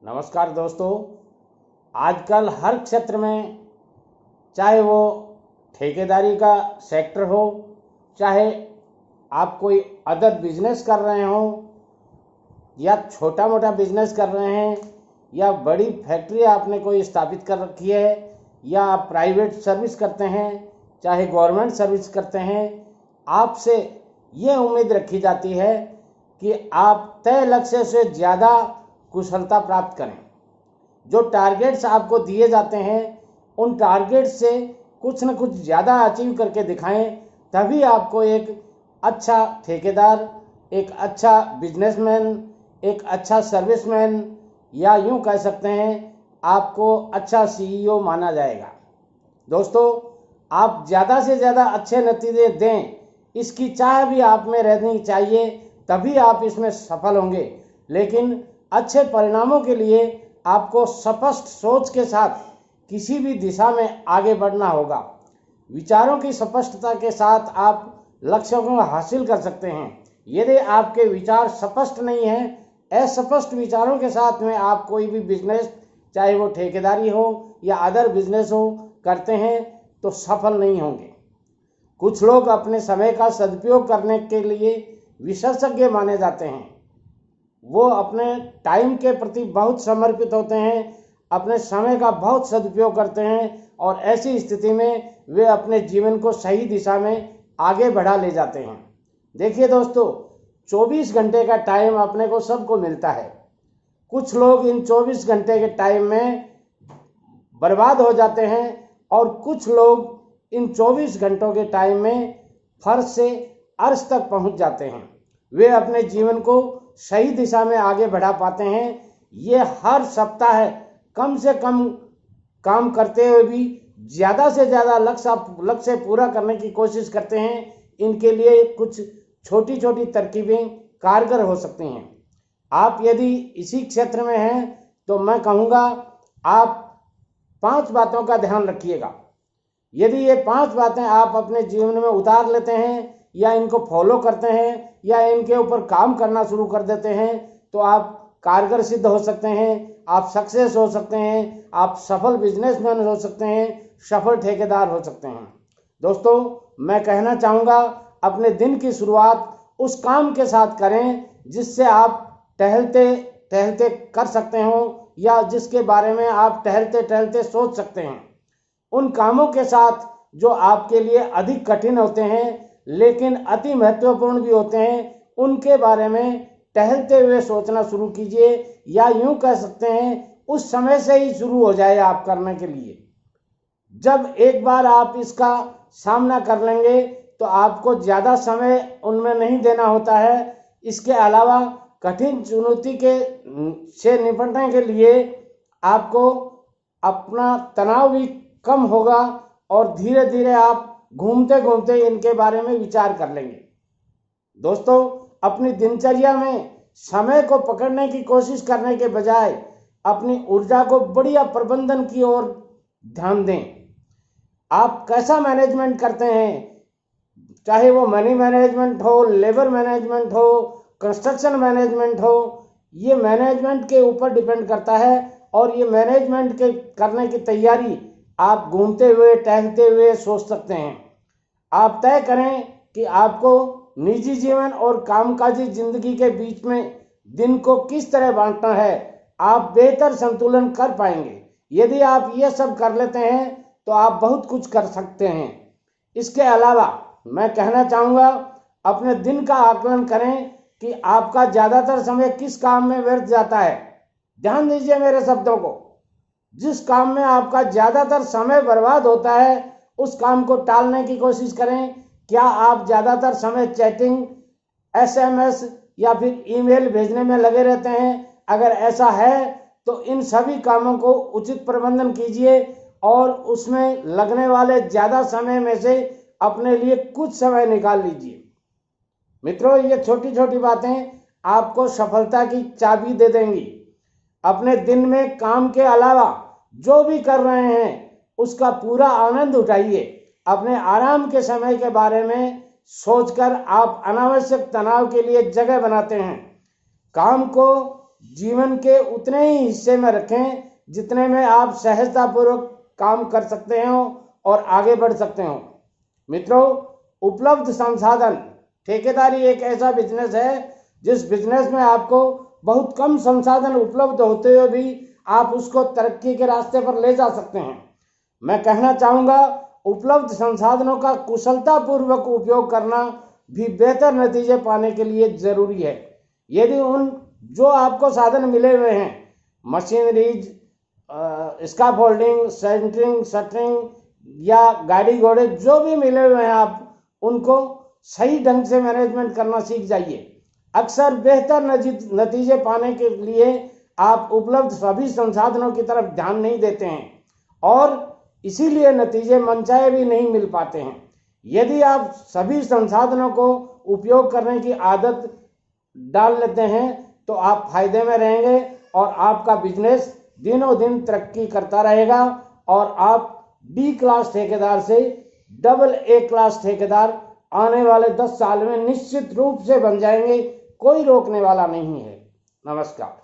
नमस्कार दोस्तों। आजकल हर क्षेत्र में, चाहे वो ठेकेदारी का सेक्टर हो, चाहे आप कोई अदर बिजनेस कर रहे हो, या छोटा मोटा बिजनेस कर रहे हैं, या बड़ी फैक्ट्री आपने कोई स्थापित कर रखी है, या आप प्राइवेट सर्विस करते हैं, चाहे गवर्नमेंट सर्विस करते हैं, आपसे ये उम्मीद रखी जाती है कि आप तय लक्ष्य से ज़्यादा कुशलता प्राप्त करें। जो टारगेट्स आपको दिए जाते हैं उन टारगेट से कुछ न कुछ ज़्यादा अचीव करके दिखाएं, तभी आपको एक अच्छा ठेकेदार, एक अच्छा बिजनेसमैन, एक अच्छा सर्विसमैन, या यूं कह सकते हैं आपको अच्छा सीईओ माना जाएगा। दोस्तों, आप ज़्यादा से ज़्यादा अच्छे नतीजे दें, इसकी चाह भी आप में रहनी चाहिए, तभी आप इसमें सफल होंगे। लेकिन अच्छे परिणामों के लिए आपको स्पष्ट सोच के साथ किसी भी दिशा में आगे बढ़ना होगा। विचारों की स्पष्टता के साथ आप लक्ष्यों को हासिल कर सकते हैं। यदि आपके विचार स्पष्ट नहीं हैं, अस्पष्ट विचारों के साथ में आप कोई भी बिजनेस, चाहे वो ठेकेदारी हो या अदर बिजनेस हो, करते हैं तो सफल नहीं होंगे। कुछ लोग अपने समय का सदुपयोग करने के लिए विशेषज्ञ माने जाते हैं। वो अपने टाइम के प्रति बहुत समर्पित होते हैं, अपने समय का बहुत सदुपयोग करते हैं, और ऐसी स्थिति में वे अपने जीवन को सही दिशा में आगे बढ़ा ले जाते हैं। देखिए दोस्तों, 24 घंटे का टाइम अपने को सबको मिलता है। कुछ लोग इन 24 घंटे के टाइम में बर्बाद हो जाते हैं, और कुछ लोग इन 24 घंटों के टाइम में फर्श से अर्श तक पहुंच जाते हैं। वे अपने जीवन को सही दिशा में आगे बढ़ा पाते हैं। ये हर सप्ताह कम से कम काम करते हुए भी ज़्यादा से ज़्यादा लक्ष्य पूरा करने की कोशिश करते हैं। इनके लिए कुछ छोटी छोटी तरकीबें कारगर हो सकती हैं। आप यदि इसी क्षेत्र में हैं तो मैं कहूँगा आप 5 बातों का ध्यान रखिएगा। यदि ये 5 बातें आप अपने जीवन में उतार लेते हैं, या इनको फॉलो करते हैं, या इनके ऊपर काम करना शुरू कर देते हैं, तो आप कारगर सिद्ध हो सकते हैं, आप सक्सेस हो सकते हैं, आप सफल बिजनेसमैन हो सकते हैं, सफल ठेकेदार हो सकते हैं। दोस्तों, मैं कहना चाहूँगा, अपने दिन की शुरुआत उस काम के साथ करें जिससे आप टहलते टहलते कर सकते हो, या जिसके बारे में आप टहलते टहलते सोच सकते हैं। उन कामों के साथ जो आपके लिए अधिक कठिन होते हैं लेकिन अति महत्वपूर्ण भी होते हैं, उनके बारे में टहलते हुए सोचना शुरू कीजिए, या यूं कह सकते हैं उस समय से ही शुरू हो जाए आप करने के लिए। जब एक बार आप इसका सामना कर लेंगे तो आपको ज़्यादा समय उनमें नहीं देना होता है। इसके अलावा कठिन चुनौती से निपटने के लिए आपको अपना तनाव भी कम होगा, और धीरे धीरे आप घूमते घूमते इनके बारे में विचार कर लेंगे। दोस्तों, अपनी दिनचर्या में समय को पकड़ने की कोशिश करने के बजाय अपनी ऊर्जा को बढ़िया प्रबंधन की ओर ध्यान दें। आप कैसा मैनेजमेंट करते हैं, चाहे वो मनी मैनेजमेंट हो, लेबर मैनेजमेंट हो, कंस्ट्रक्शन मैनेजमेंट हो, ये मैनेजमेंट के ऊपर डिपेंड करता है। और ये मैनेजमेंट के करने की तैयारी आप घूमते हुए टहलते हुए सोच सकते हैं। आप तय करें कि आपको निजी जीवन और कामकाजी जिंदगी के बीच में दिन को किस तरह बांटना है। आप बेहतर संतुलन कर पाएंगे। यदि आप ये सब कर लेते हैं तो आप बहुत कुछ कर सकते हैं। इसके अलावा मैं कहना चाहूँगा, अपने दिन का आकलन करें कि आपका ज़्यादातर समय किस काम में व्यर्थ जाता है। ध्यान दीजिए मेरे शब्दों को। जिस काम में आपका ज़्यादातर समय बर्बाद होता है, उस काम को टालने की कोशिश करें। क्या आप ज़्यादातर समय चैटिंग, एसएमएस या फिर ईमेल भेजने में लगे रहते हैं? अगर ऐसा है तो इन सभी कामों को उचित प्रबंधन कीजिए, और उसमें लगने वाले ज़्यादा समय में से अपने लिए कुछ समय निकाल लीजिए। मित्रों, ये छोटी छोटी बातें आपको सफलता की चाबी दे देंगी। अपने दिन में काम के अलावा जो भी कर रहे हैं उसका पूरा आनंद उठाइए। अपने आराम के समय के बारे में सोचकर आप अनावश्यक तनाव के लिए जगह बनाते हैं। काम को जीवन के उतने ही हिस्से में रखें जितने में आप सहजतापूर्वक काम कर सकते हो और आगे बढ़ सकते हो। मित्रों, उपलब्ध संसाधन ठेकेदारी एक ऐसा बिजनेस है जिस बिजनेस में आपको बहुत कम संसाधन उपलब्ध होते हुए भी आप उसको तरक्की के रास्ते पर ले जा सकते हैं। मैं कहना चाहूँगा, उपलब्ध संसाधनों का कुशलतापूर्वक उपयोग करना भी बेहतर नतीजे पाने के लिए जरूरी है। यदि उन जो आपको साधन मिले हुए हैं, मशीनरीज, स्कैफोल्डिंग, सेंटरिंग, शटरिंग या गाड़ी घोड़े जो भी मिले हुए हैं, आप उनको सही ढंग से मैनेजमेंट करना सीख जाइए। अक्सर बेहतर नतीजे पाने के लिए आप उपलब्ध सभी संसाधनों की तरफ ध्यान नहीं देते हैं और इसीलिए नतीजे मनचाहे भी नहीं मिल पाते हैं। यदि आप सभी संसाधनों को उपयोग करने की आदत डाल लेते हैं तो आप फायदे में रहेंगे और आपका बिजनेस दिनों दिन तरक्की करता रहेगा और आप डी क्लास ठेकेदार से डबल ए क्लास ठेकेदार आने वाले 10 साल में निश्चित रूप से बन जाएंगे। कोई रोकने वाला नहीं है। नमस्कार।